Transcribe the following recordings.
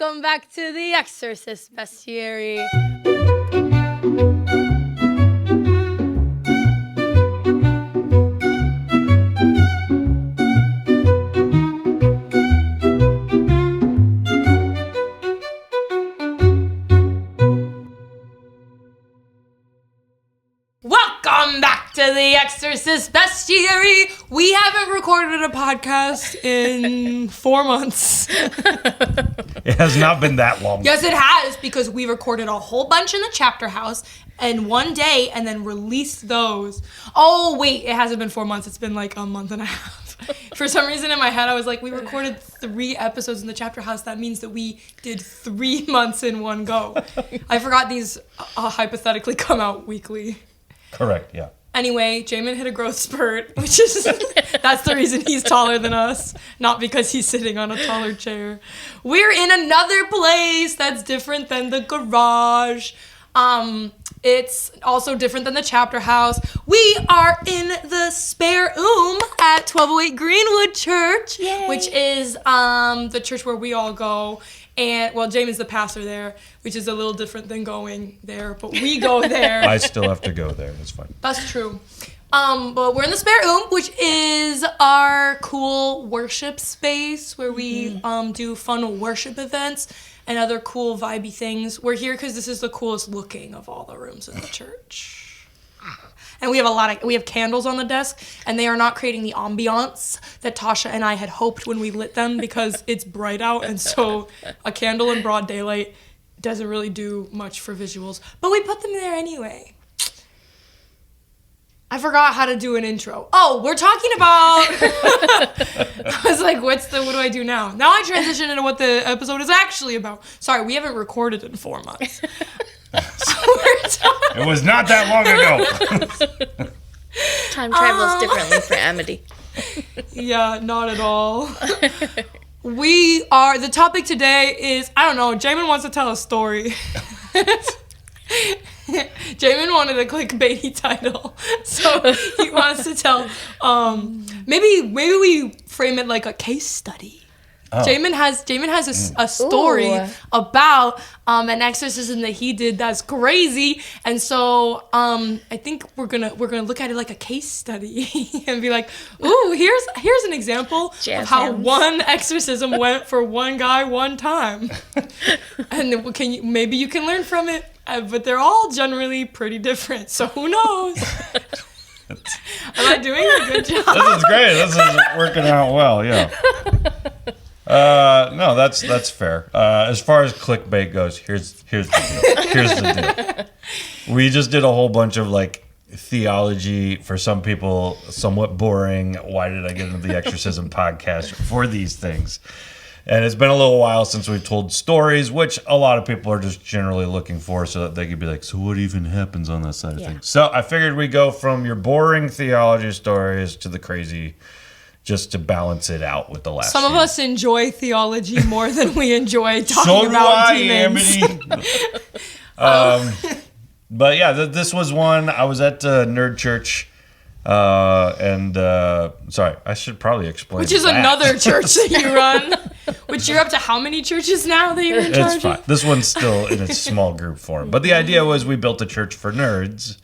Welcome back to the Exorcist, Bestiary. Welcome back to the Exorcist Bestiary. We haven't recorded a podcast in 4 months. It has not been that long. Yes, it has, because we recorded a whole bunch in the chapter house in one day and then released those. Oh, wait, it hasn't been 4 months. It's been like a month and a half. For some reason in my head, I was like, we recorded 3 episodes in the chapter house. That means that we did 3 months in one go. I forgot these hypothetically come out weekly. Correct, yeah. Anyway, Jamin hit a growth spurt, which is, that's the reason he's taller than us, not because he's sitting on a taller chair. We're in another place that's different than the garage. It's also different than the chapter house. We are in the spare room at 1208 Greenwood Church, Yay. which is the church where we all go. And, well, Jamin's the pastor there, which is a little different than going there, but we go there. I still have to go there. That's fine. That's true. But we're in the spare room, which is our cool worship space where we do fun worship events and other cool vibey things. We're here because this is the coolest looking of all the rooms in the church. And we have candles on the desk, and they are not creating the ambiance that Tasha and I had hoped when we lit them, because it's bright out, and so a candle in broad daylight doesn't really do much for visuals. But we put them there anyway. I forgot how to do an intro. Oh, we're talking about... I was like, what do I do now? Now I transition into what the episode is actually about. Sorry, we haven't recorded in 4 months. It was not that long ago. Time travels differently for Amity. Yeah, not at all. The topic today is, I don't know, Jamin wants to tell a story. Jamin wanted a clickbaity title, so he wants to tell, maybe we frame it like a case study. Oh. Jamin has a story about an exorcism that he did that's crazy, and so I think we're gonna look at it like a case study and be like, ooh, here's an example of how one exorcism went for one guy one time, and maybe you can learn from it, but they're all generally pretty different. So who knows? Am I doing a good job? This is great. This is working out well. Yeah. No, that's fair. As far as clickbait goes, here's the deal. Here's the deal. We just did a whole bunch of like theology, for some people somewhat boring. Why did I get into the exorcism podcast for these things? And it's been a little while since we've told stories, which a lot of people are just generally looking for, so that they could be like, so what even happens on that side of things? So I figured we go from your boring theology stories to the crazy, just to balance it out with the last. Some of us enjoy theology more than we enjoy talking about demons. But yeah, this was one. I was at Nerd Church, and sorry, I should probably explain. Which is another church that you run. Which you're up to how many churches now that you're in charge? It's fine. This one's still in its small group form. But the idea was we built a church for nerds.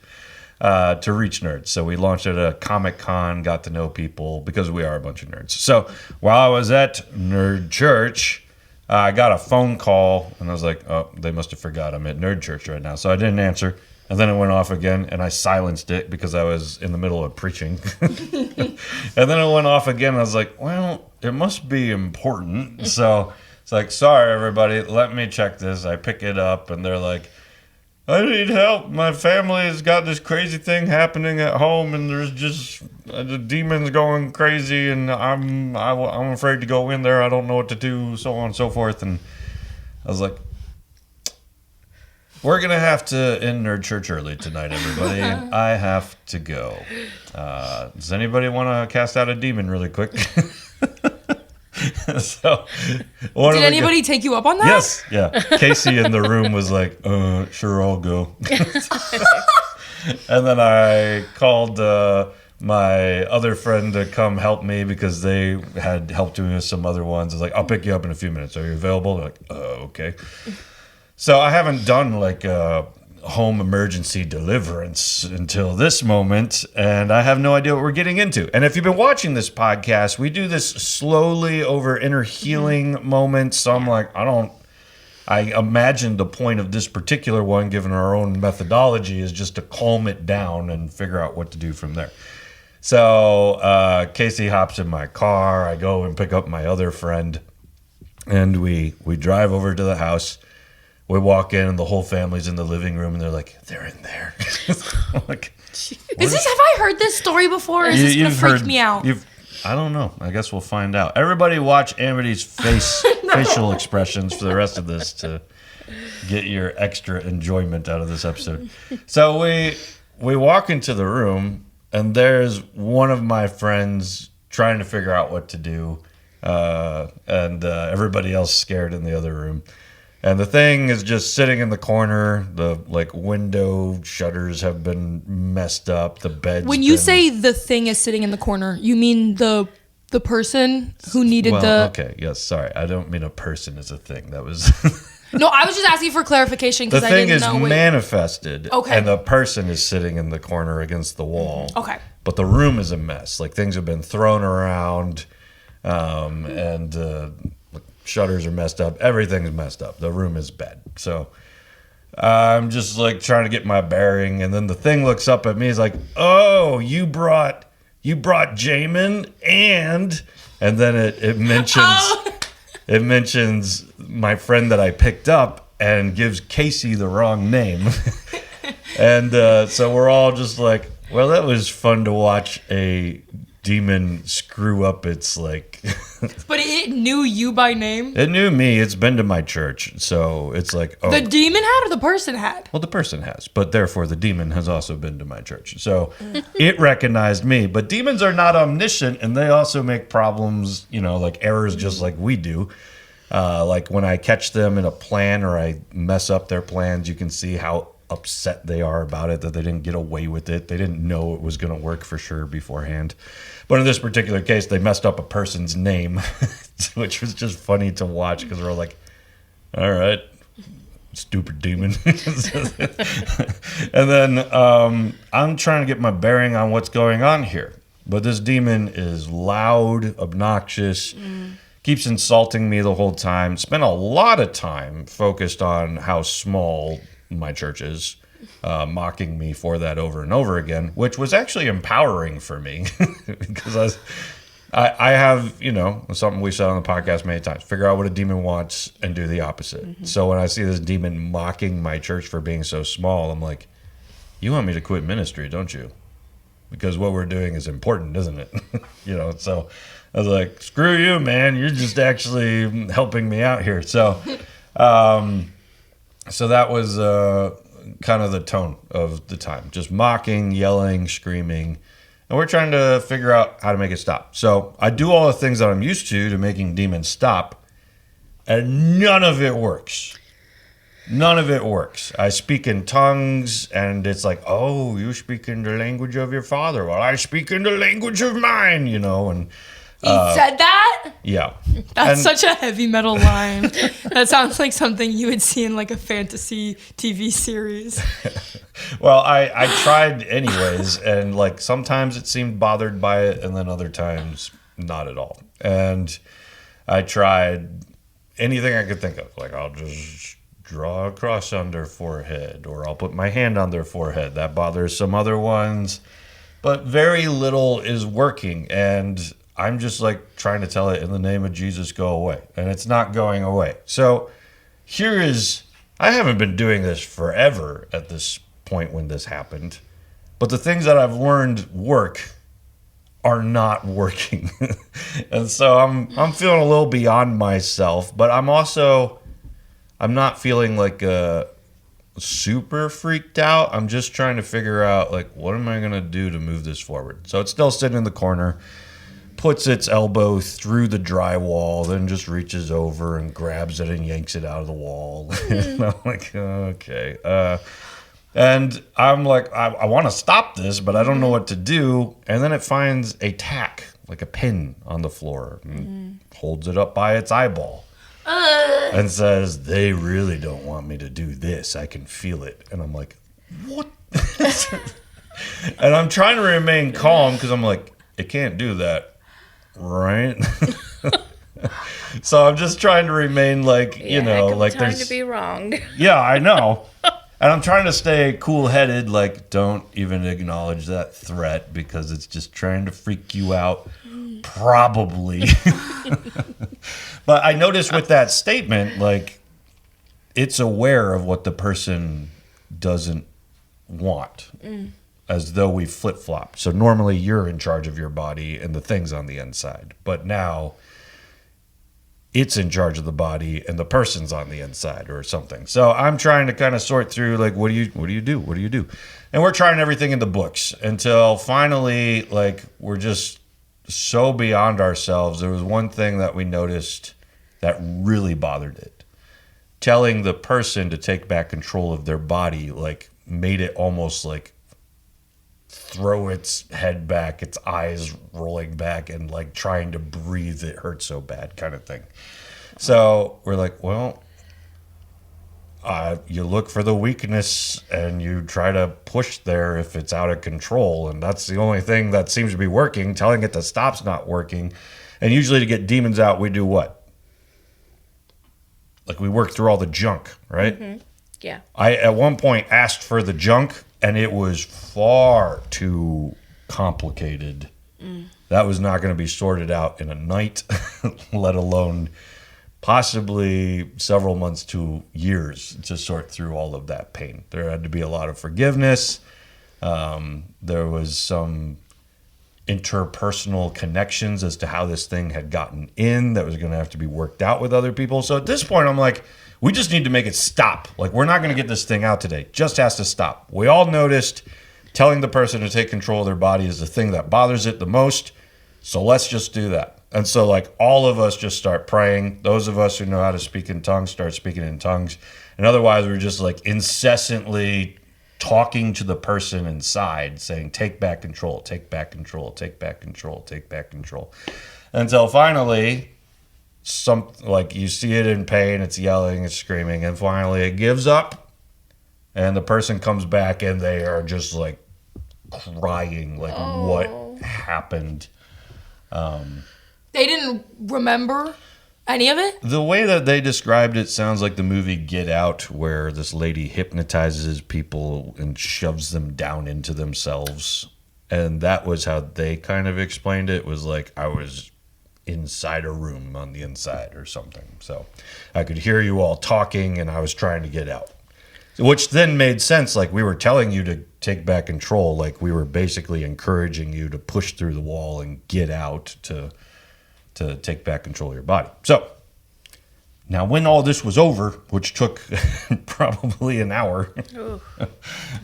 To reach nerds. So we launched at a Comic-Con, got to know people, because we are a bunch of nerds. So while I was at Nerd Church, I got a phone call, and I was like, oh, they must have forgot I'm at Nerd Church right now. So I didn't answer. And then it went off again, and I silenced it because I was in the middle of preaching. And then it went off again, and I was like, well, it must be important. So it's like, sorry, everybody, let me check this. I pick it up, and they're like, I need help. My family has got this crazy thing happening at home, and there's just the demons going crazy, and I'm afraid to go in there. I don't know what to do, so on and so forth. And I was like, we're going to have to end Nerd Church early tonight, everybody. I have to go. Does anybody want to cast out a demon really quick? So, did anybody take you up on that? Yes, yeah. Casey in the room was like, sure, I'll go. And then I called my other friend to come help me because they had helped me with some other ones. I was like, I'll pick you up in a few minutes. Are you available? They're like, okay. So I haven't done like a home emergency deliverance until this moment, and I have no idea what we're getting into. And if you've been watching this podcast, we do this slowly over inner healing moments. So I'm like, I imagine the point of this particular one, given our own methodology, is just to calm it down and figure out what to do from there. So Casey hops in my car. I go and pick up my other friend, and we drive over to the house. We walk in, and the whole family's in the living room, and they're like, they're in there. Like, have I heard this story before? Or is this going to freak me out? I don't know. I guess we'll find out. Everybody watch Amity's facial expressions for the rest of this to get your extra enjoyment out of this episode. So we walk into the room, and there's one of my friends trying to figure out what to do, and everybody else scared in the other room. And the thing is just sitting in the corner. The window shutters have been messed up. The bed's When you say the thing is sitting in the corner, you mean the person who needed Okay, yes, sorry. I don't mean a person is a thing. That was... No, I was just asking for clarification because I didn't know. The thing is manifested, okay, and the person is sitting in the corner against the wall. Okay. But the room is a mess. Like, things have been thrown around, and... shutters are messed up. Everything's messed up. The room is bad. So I'm just like trying to get my bearing, and then the thing looks up at me. He's like, "Oh, you brought Jamin," and then it mentions my friend that I picked up and gives Casey the wrong name, and so we're all just like, well, that was fun to watch a demon screw up its like. But it knew you by name? It knew me. It's been to my church. So it's like, oh. The demon had or the person had? Well, the person has. But therefore, the demon has also been to my church. So it recognized me. But demons are not omniscient, and they also make problems, like errors just like we do. Like when I catch them in a plan or I mess up their plans, you can see how upset they are about it, that they didn't get away with it. They didn't know it was going to work for sure beforehand. But in this particular case, they messed up a person's name, which was just funny to watch because we're like, all right, stupid demon. And then I'm trying to get my bearing on what's going on here. But this demon is loud, obnoxious, keeps insulting me the whole time. Spent a lot of time focused on how small my church is, mocking me for that over and over again, which was actually empowering for me because I have, something we said on the podcast many times, figure out what a demon wants and do the opposite. Mm-hmm. So when I see this demon mocking my church for being so small, I'm like, you want me to quit ministry, don't you? Because what we're doing is important, isn't it? So I was like, screw you, man. You're just actually helping me out here. So, so that was kind of the tone of the time. Just mocking, yelling, screaming. And we're trying to figure out how to make it stop. So I do all the things that I'm used to making demons stop. And none of it works. None of it works. I speak in tongues, and it's like, oh, you speak in the language of your father. Well, I speak in the language of mine, and... He said that? Yeah. That's such a heavy metal line. That sounds like something you would see in like a fantasy TV series. Well, I tried anyways, and like sometimes it seemed bothered by it, and then other times not at all. And I tried anything I could think of. Like, I'll just draw a cross on their forehead, or I'll put my hand on their forehead. That bothers some other ones. But very little is working, and I'm just like trying to tell it, in the name of Jesus, go away. And it's not going away. So I haven't been doing this forever at this point when this happened, but the things that I've learned work are not working. And so I'm feeling a little beyond myself, but I'm not feeling like super freaked out. I'm just trying to figure out, like, what am I going to do to move this forward? So it's still sitting in the corner, puts its elbow through the drywall, then just reaches over and grabs it and yanks it out of the wall. And I'm like, okay. And I'm like, I want to stop this, but I don't know what to do. And then it finds a tack, like a pin on the floor, and holds it up by its eyeball and says, they really don't want me to do this. I can feel it. And I'm like, what? And I'm trying to remain calm because I'm like, it can't do that, right? So I'm just trying to remain like, like trying there's... to be wrong. Yeah, I know. And I'm trying to stay cool-headed, like, don't even acknowledge that threat because it's just trying to freak you out, probably. But I noticed with that statement, like, it's aware of what the person doesn't want, as though we flip-flop. So normally you're in charge of your body and the things on the inside. But now it's in charge of the body and the person's on the inside or something. So I'm trying to kind of sort through, like, what do you do? And we're trying everything in the books until finally, like, we're just so beyond ourselves. There was one thing that we noticed that really bothered it. Telling the person to take back control of their body, like, made it almost like throw its head back, its eyes rolling back, and like trying to breathe. It hurt so bad, kind of thing. So we're like, well, you look for the weakness and you try to push there if it's out of control. And that's the only thing that seems to be working. Telling it to stop's not working. And usually to get demons out, we do what? Like we work through all the junk, right? Mm-hmm. Yeah. I, at one point, asked for the junk, and it was far too complicated. That was not going to be sorted out in a night, let alone possibly several months to years to sort through all of that pain. There had to be a lot of forgiveness. There was some interpersonal connections as to how this thing had gotten in that was going to have to be worked out with other people. So at this point, I'm like, we just need to make it stop. Like, we're not going to get this thing out today. Just has to stop. We all noticed telling the person to take control of their body is the thing that bothers it the most. So let's just do that. And so, like, all of us just start praying. Those of us who know how to speak in tongues start speaking in tongues. And otherwise, we're just, like, incessantly talking to the person inside, saying, take back control, take back control, take back control, take back control. Until finally, like you see it in pain, it's yelling, it's screaming, and finally it gives up, and the person comes back and they are just like crying, like what happened. They didn't remember any of it? The way that they described it sounds like the movie Get Out, where this lady hypnotizes people and shoves them down into themselves. And that was how they kind of explained it, was like I was inside a room on the inside or something. So I could hear you all talking and I was trying to get out. Which then made sense. Like, we were telling you to take back control. Like, we were basically encouraging you to push through the wall and get out to take back control of your body. So now when all this was over, which took probably an hour.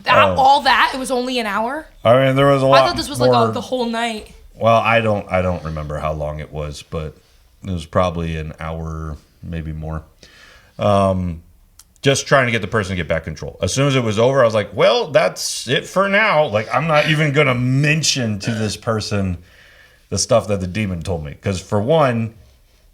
All that? It was only an hour? I mean, there was a lot. I thought this was more, like the whole night. Well, I don't remember how long it was, but it was probably an hour, maybe more. Just trying to get the person to get back control. As soon as it was over, I was like, well, that's it for now. Like, I'm not even going to mention to this person the stuff that the demon told me. Because for one,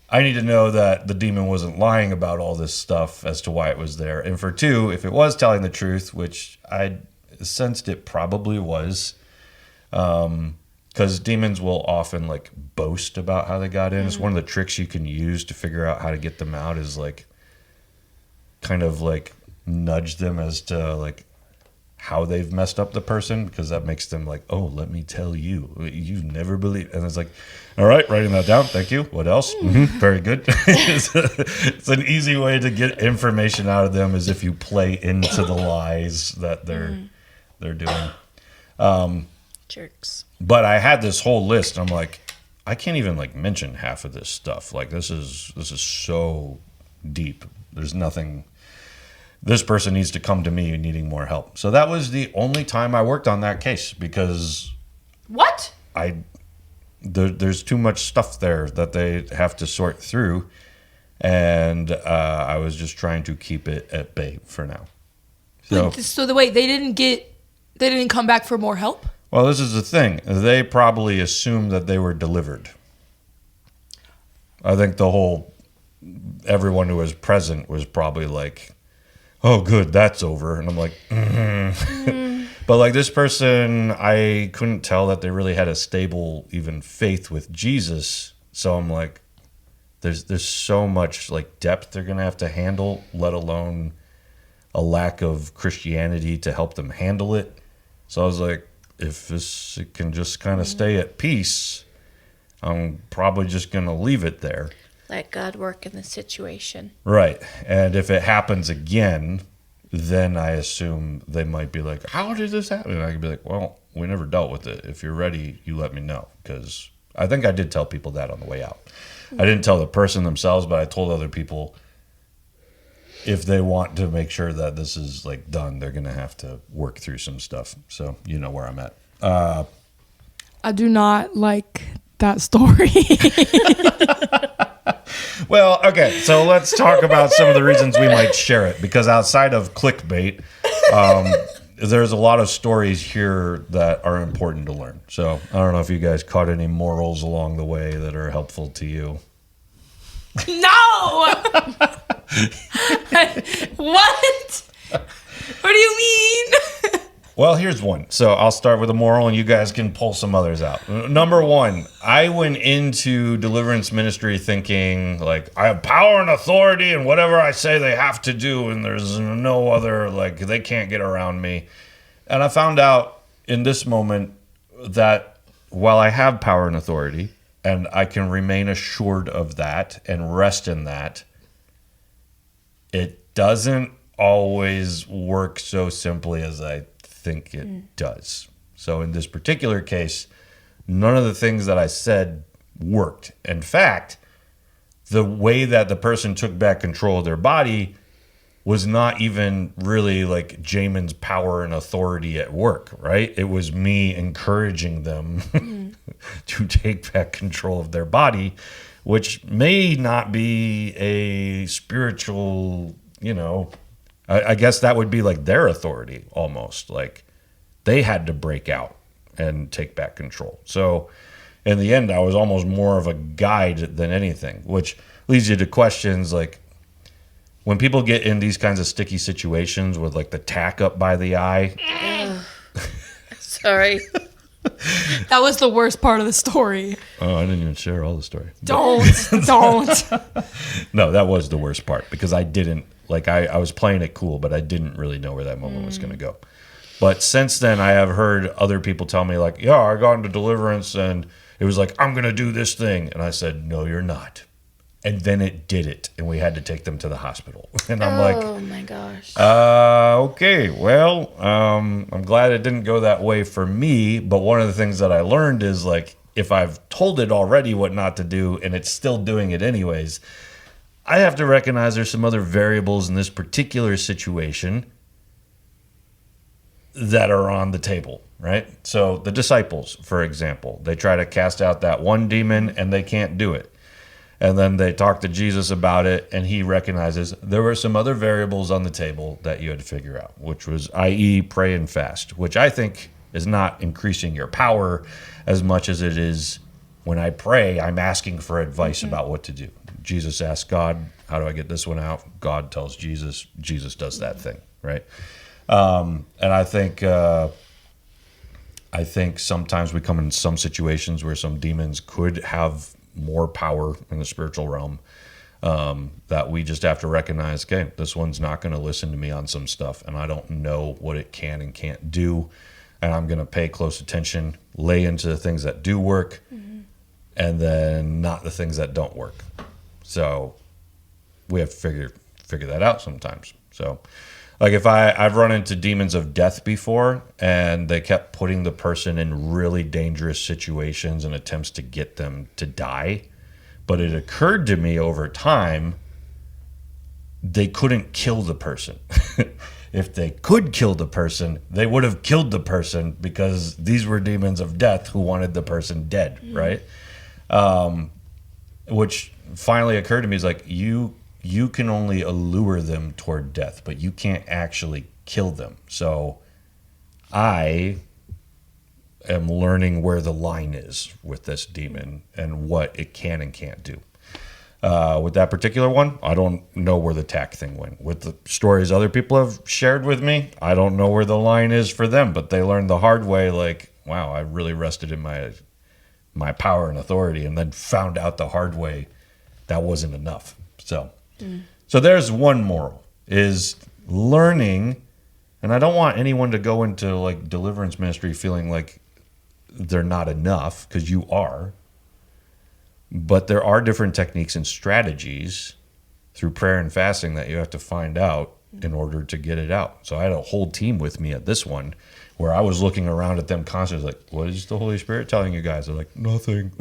I need to know that the demon wasn't lying about all this stuff as to why it was there. And for two, if it was telling the truth, which I sensed it probably was, because demons will often like boast about how they got in. It's one of the tricks you can use to figure out how to get them out, is like kind of like nudge them as to like how they've messed up the person, because that makes them like, oh, let me tell you, you never believe. And it's like, all right, writing that down, thank you, what else? Very good. It's an easy way to get information out of them, is if you play into the lies that they're doing. Jerks. But I had this whole list. I'm like, I can't even like mention half of this stuff. Like, this is so deep. There's nothing. This person needs to come to me needing more help. So that was the only time I worked on that case, because What? there's too much stuff there that they have to sort through, and I was just trying to keep it at bay for now. So the wait, they didn't come back for more help? Well, this is the thing. They probably assumed that they were delivered. I think everyone who was present was probably like, oh, good, that's over. And I'm like, But like this person, I couldn't tell that they really had a stable even faith with Jesus. So I'm like, there's so much like depth they're going to have to handle, let alone a lack of Christianity to help them handle it. So I was like, if it can just kind of stay at peace, I'm probably just going to leave it there. Let God work in the situation. Right. And if it happens again, then I assume they might be like, how did this happen? And I could be like, well, we never dealt with it. If you're ready, you let me know. Because I think I did tell people that on the way out. I didn't tell the person themselves, but I told other people if they want to make sure that this is like done, they're going to have to work through some stuff. So you know where I'm at. I do not like that story. Well, okay, so let's talk about some of the reasons we might share it. Because outside of clickbait, there's a lot of stories here that are important to learn. So I don't know if you guys caught any morals along the way that are helpful to you. No! What? What do you mean? Well, here's one. So I'll start with a moral, and you guys can pull some others out. Number one, I went into deliverance ministry thinking, like, I have power and authority, and whatever I say they have to do, and there's no other, like, they can't get around me. And I found out in this moment that while I have power and authority, and I can remain assured of that and rest in that, it doesn't always work so simply as I think it does. So in this particular case, none of the things that I said worked. In fact, the way that the person took back control of their body was not even really like Jamin's power and authority at work, right? It was me encouraging them to take back control of their body, which may not be a spiritual, I guess that would be like their authority almost. Like they had to break out and take back control. So in the end, I was almost more of a guide than anything, which leads you to questions like when people get in these kinds of sticky situations with like the tack up by the eye. Sorry. That was the worst part of the story. Oh, I didn't even share all the story. Don't. No, that was the worst part because I didn't. Like, I was playing it cool, but I didn't really know where that moment was going to go. But since then, I have heard other people tell me, like, yeah, I got into Deliverance, and it was like, I'm going to do this thing. And I said, no, you're not. And then it did it, and we had to take them to the hospital. And I'm like, oh, my gosh. Okay, well, I'm glad it didn't go that way for me. But one of the things that I learned is, like, if I've told it already what not to do, and it's still doing it anyways, I have to recognize there's some other variables in this particular situation that are on the table, right? So the disciples, for example, they try to cast out that one demon and they can't do it. And then they talk to Jesus about it, and he recognizes there were some other variables on the table that you had to figure out, which was, i.e., pray and fast, which I think is not increasing your power as much as it is when I pray, I'm asking for advice about what to do. Jesus asks God, how do I get this one out? God tells Jesus. Jesus does that thing, right? And I think sometimes we come in some situations where some demons could have more power in the spiritual realm, that we just have to recognize, okay, this one's not going to listen to me on some stuff, and I don't know what it can and can't do, and I'm going to pay close attention, lay into the things that do work, and then not the things that don't work. So we have to figure that out sometimes. So like if I've run into demons of death before, and they kept putting the person in really dangerous situations and attempts to get them to die. But it occurred to me over time, they couldn't kill the person. If they could kill the person, they would have killed the person because these were demons of death who wanted the person dead, right? Which finally occurred to me is like, you can only allure them toward death, but you can't actually kill them. So I am learning where the line is with this demon and what it can and can't do. With that particular one, I don't know where the tack thing went. With the stories other people have shared with me, I don't know where the line is for them, but they learned the hard way, like, wow, I really rested in my power and authority, and then found out the hard way that wasn't enough. So there's one moral, is learning, and I don't want anyone to go into like deliverance ministry feeling like they're not enough, because you are. But there are different techniques and strategies through prayer and fasting that you have to find out in order to get it out. So I had a whole team with me at this one where I was looking around at them constantly like, what is the Holy Spirit telling you guys? They're like, nothing.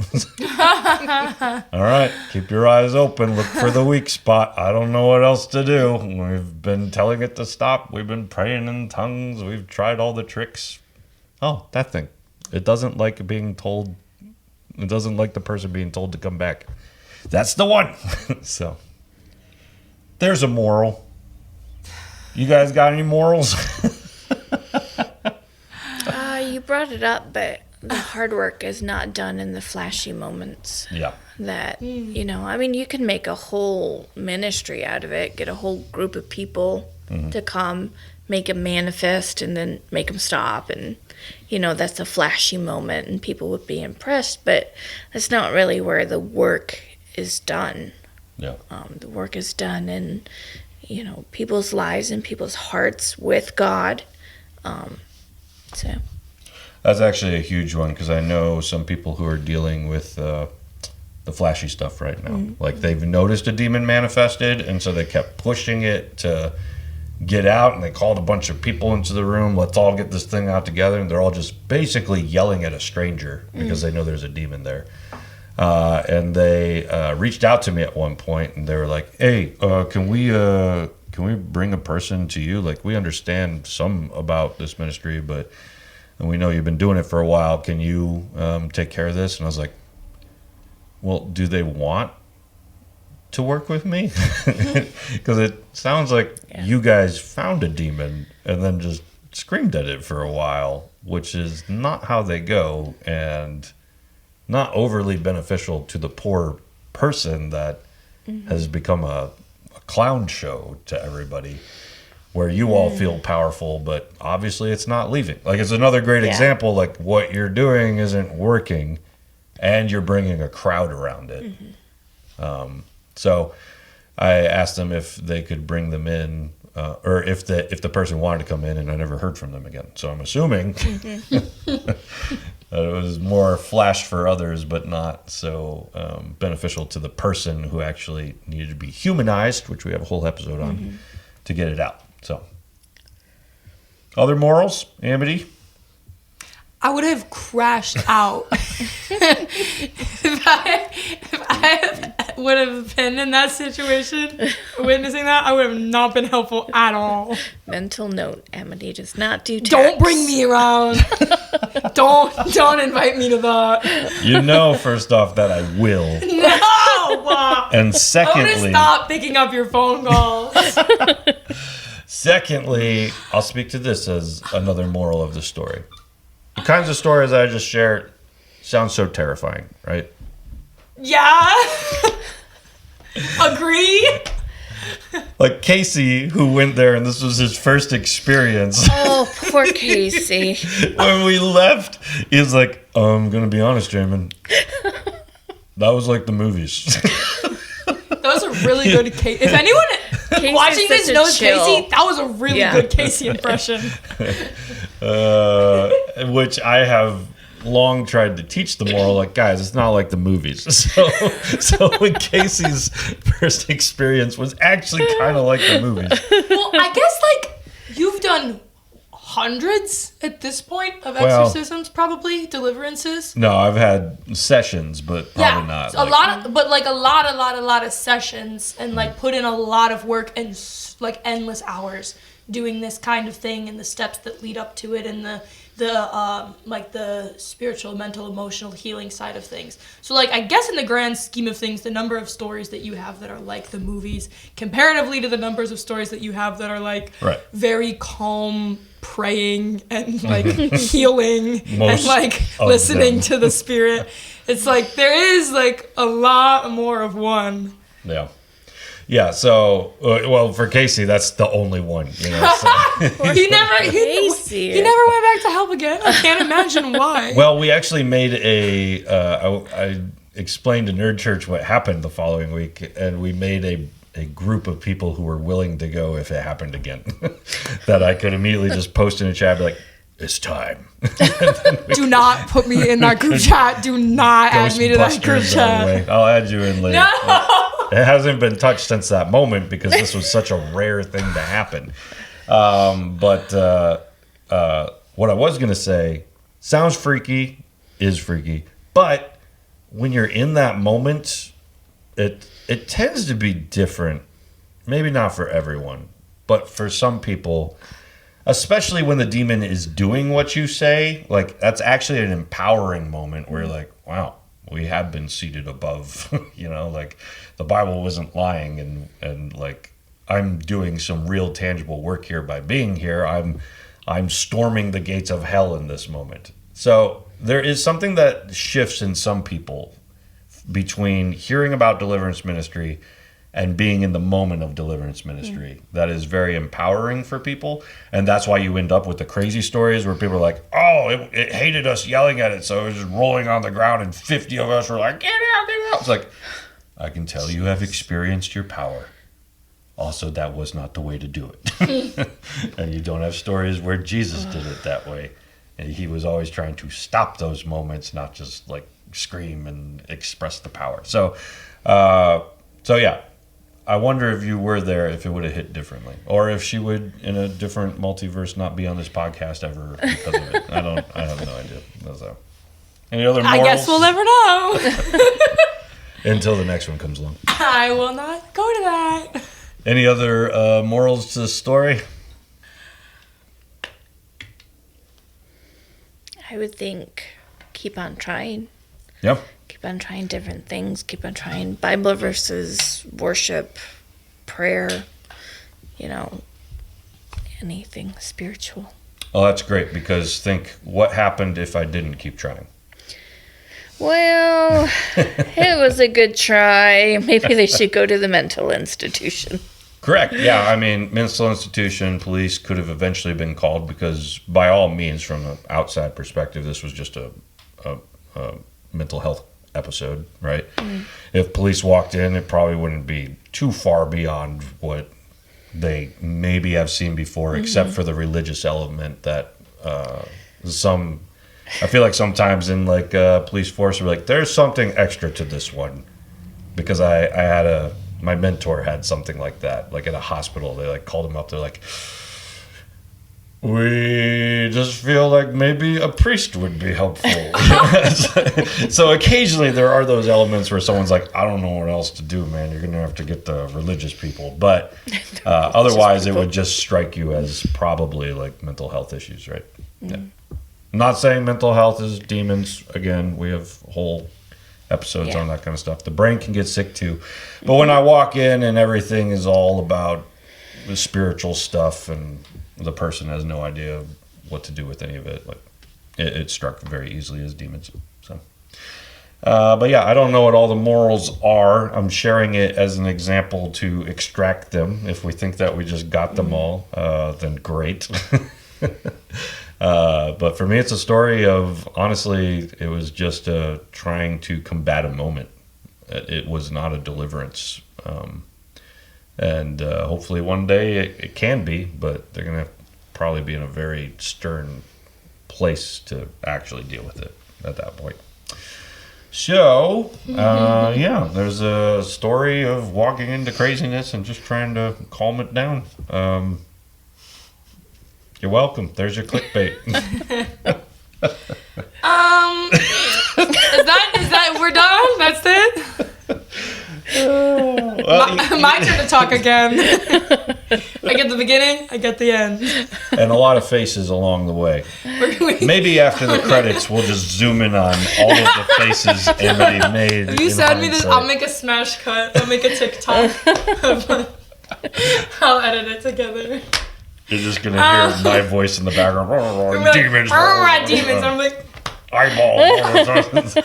All right, keep your eyes open. Look for the weak spot. I don't know what else to do. We've been telling it to stop. We've been praying in tongues. We've tried all the tricks. Oh, that thing. It doesn't like being told. It doesn't like the person being told to come back. That's the one. So there's a moral. You guys got any morals? You brought it up, but the hard work is not done in the flashy moments. Yeah. That, I mean, you can make a whole ministry out of it, get a whole group of people to come, make them manifest, and then make them stop. And, that's a flashy moment, and people would be impressed, but that's not really where the work is done. Yeah. The work is done in, people's lives and people's hearts with God. So. That's actually a huge one, because I know some people who are dealing with the flashy stuff right now. Like, they've noticed a demon manifested, and so they kept pushing it to get out, and they called a bunch of people into the room. Let's all get this thing out together. And they're all just basically yelling at a stranger because they know there's a demon there. And they reached out to me at one point, and they were like, hey, can we bring a person to you? Like, we understand some about this ministry, but and we know you've been doing it for a while. Can you take care of this? And I was like, well, do they want to work with me? Because it sounds like you guys found a demon and then just screamed at it for a while, which is not how they go, and not overly beneficial to the poor person that has become a clown show to everybody, where you all feel powerful, but obviously it's not leaving. Like, it's another great example, like, what you're doing isn't working, and you're bringing a crowd around it. So I asked them if they could bring them in, or if the person wanted to come in, and I never heard from them again. So I'm assuming that it was more flash for others, but not so beneficial to the person who actually needed to be humanized, which we have a whole episode on, to get it out. So, other morals, Amity? I would have crashed out if I would have been in that situation, witnessing that. I would have not been helpful at all. Mental note: Amity does not do taps. Don't bring me around. don't invite me to that. First off, that I will. No. And secondly, I'm gonna stop picking up your phone calls. Secondly, I'll speak to this as another moral of the story. The kinds of stories I just shared sound so terrifying, right? Yeah. Agree. Like Casey, who went there, and this was his first experience. Oh, poor Casey. When we left, he was like, I'm going to be honest, Jamin. That was like the movies. That was a really good Casey. If anyone Casey's watching this knows chill. Casey, that was a really good Casey impression. Which I have long tried to teach the moral, like, guys, it's not like the movies. So when Casey's first experience was actually kind of like the movies. Well, I guess, like, you've done hundreds at this point of exorcisms, probably deliverances. No, I've had sessions, but probably not. A lot of sessions, and like put in a lot of work and like endless hours doing this kind of thing, and the steps that lead up to it, and the the spiritual, mental, emotional healing side of things. So like, I guess in the grand scheme of things, the number of stories that you have that are like the movies, comparatively to the numbers of stories that you have that are like very calm, praying and like healing and like listening to the spirit, it's like there is like a lot more of one. Yeah, so, well, for Casey, that's the only one, you know. So. he never went back to help again. I can't imagine why. Well, we actually made I explained to Nerd Church what happened the following week, and we made a group of people who were willing to go if it happened again. That I could immediately just post in a chat, be like, it's time. Do not put me in that group chat. Do not add me to that group chat. I'll add you in later. No! It hasn't been touched since that moment because this was such a rare thing to happen. But what I was going to say, sounds freaky, is freaky. But when you're in that moment, it tends to be different. Maybe not for everyone, but for some people, especially when the demon is doing what you say, like that's actually an empowering moment where you're like, wow, we have been seated above, you know, like the Bible wasn't lying, and like I'm doing some real tangible work here by being here. I'm storming the gates of hell in this moment. So there is something that shifts in some people between hearing about deliverance ministry and being in the moment of deliverance ministry. That is very empowering for people. And that's why you end up with the crazy stories where people are like, oh, it hated us yelling at it, so it was just rolling on the ground and 50 of us were like, get out, get out. It's like, I can tell you have experienced your power. Also, that was not the way to do it. And you don't have stories where Jesus did it that way. And he was always trying to stop those moments, not just like scream and express the power. So yeah. I wonder if you were there, if it would have hit differently, or if she would, in a different multiverse, not be on this podcast ever because of it. I have no idea. So, any other morals? I guess we'll never know. Until the next one comes along. I will not go to that. Any other morals to the story? I would think keep on trying. Yep. Keep on trying different things. Keep on trying Bible verses, worship, prayer, you know, anything spiritual. Oh, that's great, because think, what happened if I didn't keep trying? Well, it was a good try. Maybe they should go to the mental institution. Correct. Yeah, I mean, mental institution, police could have eventually been called because, by all means, from an outside perspective, this was just a mental health episode, right? If police walked in, it probably wouldn't be too far beyond what they maybe have seen before, except for the religious element that I feel like sometimes in like police force, we're like, there's something extra to this one, because my mentor had something like that, like at a hospital. They like called him up. They're like, we just feel like maybe a priest would be helpful. So occasionally there are those elements where someone's like, I don't know what else to do, man. You're going to have to get the religious people. But otherwise it would just strike you as probably like mental health issues, right? Yeah. I'm not saying mental health is demons. Again, we have whole episodes on that kind of stuff. The brain can get sick too. But when I walk in and everything is all about the spiritual stuff and the person has no idea what to do with any of it, like it struck very easily as demons. So, but yeah, I don't know what all the morals are. I'm sharing it as an example to extract them. If we think that we just got them all, then great. But for me, it's a story of, honestly, it was just trying to combat a moment. It was not a deliverance. And hopefully one day it can be, but they're going to probably be in a very stern place to actually deal with it at that point. So, yeah, there's a story of walking into craziness and just trying to calm it down. You're welcome. There's your clickbait. Is that we're done? That's it? My turn to talk again. I get the beginning, I get the end. And a lot of faces along the way. Maybe after the credits, we'll just zoom in on all of the faces Amity made. If you send me this, I'll make a smash cut. I'll make a TikTok. I'll edit it together. You're just going to hear my voice in the background. Demons. Like, demons. I'm like... Eyeballs.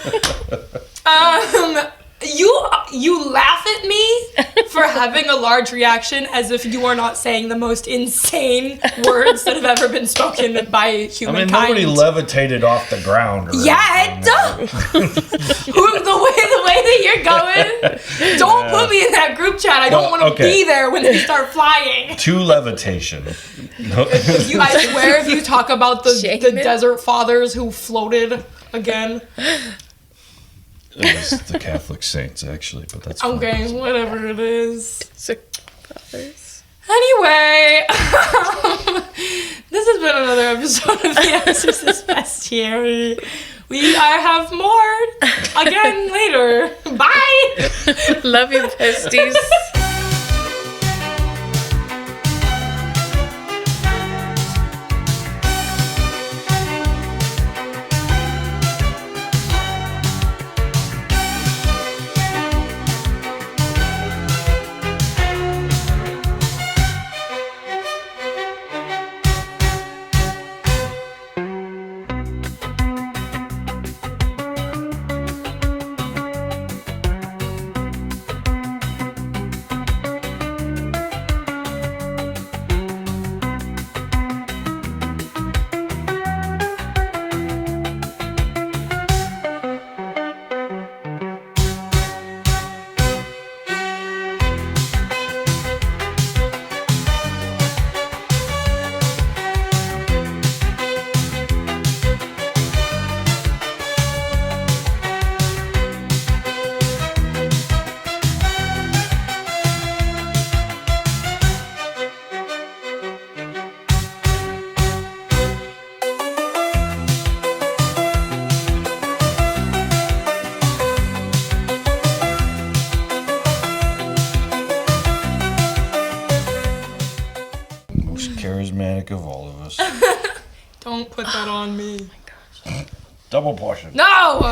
You laugh at me for having a large reaction as if you are not saying the most insane words that have ever been spoken by humankind. Nobody levitated off the ground. The way that you're going, don't put me in that group chat. I don't want to be there when they start flying. To levitation. I swear if you talk about the desert fathers who floated again. It was the Catholic saints, actually, but that's fine. Okay, whatever it is. Anyway, this has been another episode of the Exorcist Bestiary. I have more again later. Bye! Love you, besties. Charismatic of all of us. Don't put that on me. Double portion. No!